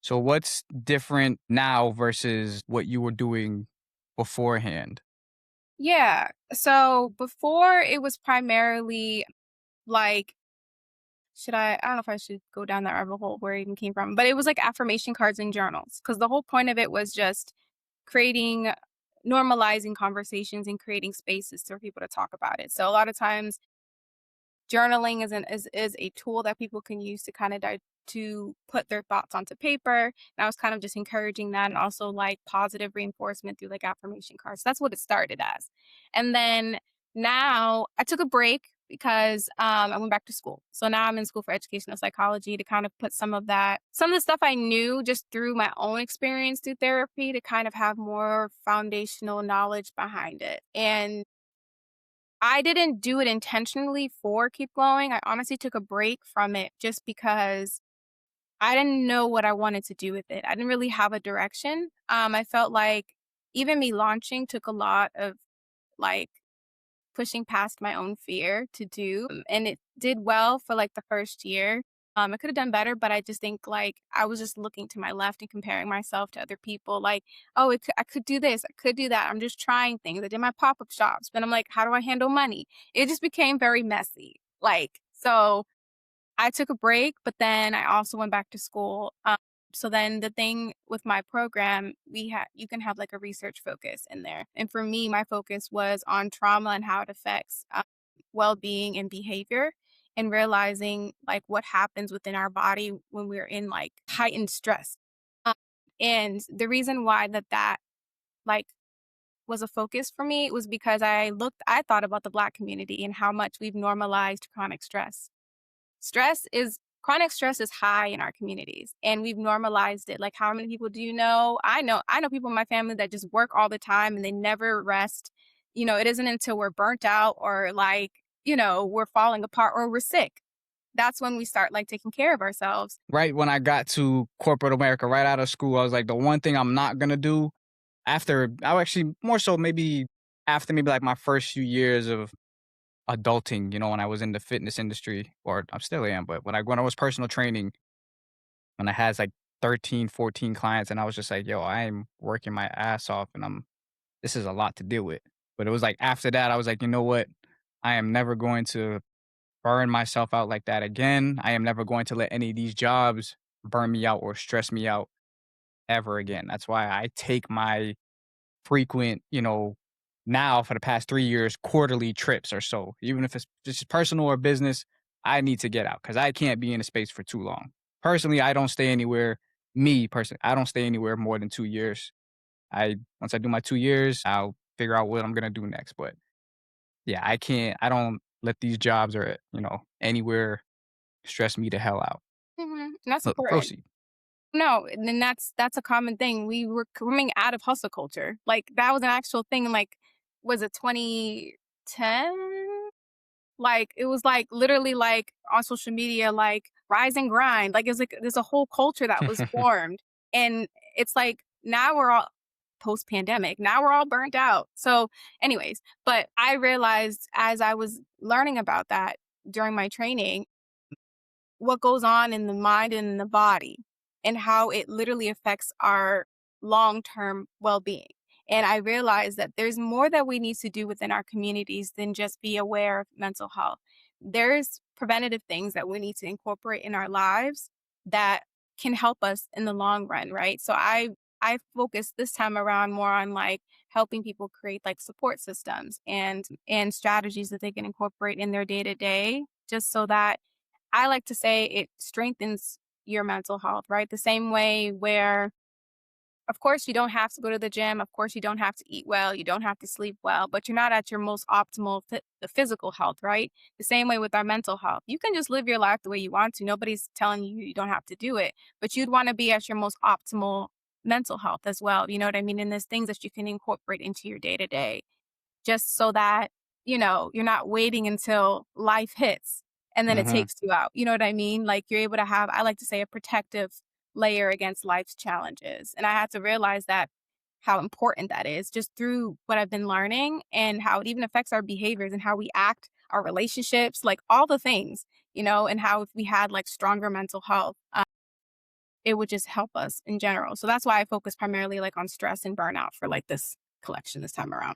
So what's different now versus what you were doing beforehand? Yeah. So before it was primarily like, I don't know if I should go down that rabbit hole where it even came from, but it was like affirmation cards and journals. Cause the whole point of it was just creating, normalizing conversations and creating spaces for people to talk about it. So a lot of times journaling is a tool that people can use to kind of to put their thoughts onto paper. And I was kind of just encouraging that and also like positive reinforcement through like affirmation cards. That's what it started as. And then now I took a break because I went back to school. So now I'm in school for educational psychology to kind of put some of the stuff I knew just through my own experience through therapy to kind of have more foundational knowledge behind it. And I didn't do it intentionally for Keep Glowing. I honestly took a break from it just because I didn't know what I wanted to do with it. I didn't really have a direction. I felt like even me launching took a lot of like pushing past my own fear to do. And it did well for like the first year. I could have done better, but I just think like I was just looking to my left and comparing myself to other people. Like, oh, I could do this, I could do that. I'm just trying things. I did my pop up shops, but I'm like, how do I handle money? It just became very messy. Like, so I took a break, but then I also went back to school. So then the thing with my program, you can have like a research focus in there. And for me, my focus was on trauma and how it affects well-being and behavior and realizing like what happens within our body when we're in like heightened stress. Um, and the reason why that like was a focus for me was because I thought about the Black community and how much we've normalized chronic stress. Chronic stress is high in our communities and we've normalized it. Like how many people do you know? I know people in my family that just work all the time and they never rest. It isn't until we're burnt out or like, we're falling apart or we're sick. That's when we start like taking care of ourselves. Right when I got to corporate America, right out of school, I was like, the one thing I'm not gonna do after I actually more so maybe after maybe like my first few years of adulting, when I was in the fitness industry, or I still am, but when I was personal training, when I had like 13, 14 clients, and I was just like, yo, I'm working my ass off and this is a lot to deal with. But it was like after that, I was like, you know what? I am never going to burn myself out like that again. I am never going to let any of these jobs burn me out or stress me out ever again. That's why I take my frequent, now for the past 3 years, quarterly trips or so. Even if it's just personal or business, I need to get out because I can't be in a space for too long. Personally, I don't stay anywhere. Me personally, I don't stay anywhere more than 2 years. Once I do my 2 years, I'll figure out what I'm gonna do next. But yeah, I don't let these jobs or anywhere stress me the hell out. And that's important. Proceed. No, and then that's a common thing. We were coming out of hustle culture. Like that was an actual thing. Like, was it 2010? Like, it was, like, literally, like, on social media, like, rise and grind, like, it's like there's a whole culture that was formed, and it's like, now we're all post-pandemic, now we're all burnt out, so, anyways, but I realized as I was learning about that during my training, what goes on in the mind and in the body, and how it literally affects our long-term well-being. And I realized that there's more that we need to do within our communities than just be aware of mental health. There's preventative things that we need to incorporate in our lives that can help us in the long run, right? So I focus this time around more on like helping people create like support systems and strategies that they can incorporate in their day to day just so that I like to say it strengthens your mental health, right? The same way where, of course, you don't have to go to the gym. Of course, you don't have to eat well. You don't have to sleep well, but you're not at your most optimal the physical health, right? The same way with our mental health. You can just live your life the way you want to. Nobody's telling you you don't have to do it, but you'd want to be at your most optimal mental health as well. You know what I mean? And there's things that you can incorporate into your day to day just so that, you're not waiting until life hits and then it Hmm. takes you out. You know what I mean? Like you're able to have, I like to say, a protective layer against life's challenges. And I had to realize that how important that is just through what I've been learning and how it even affects our behaviors and how we act, our relationships, like all the things, and how if we had like stronger mental health, it would just help us in general. So that's why I focus primarily like on stress and burnout for like this collection this time around.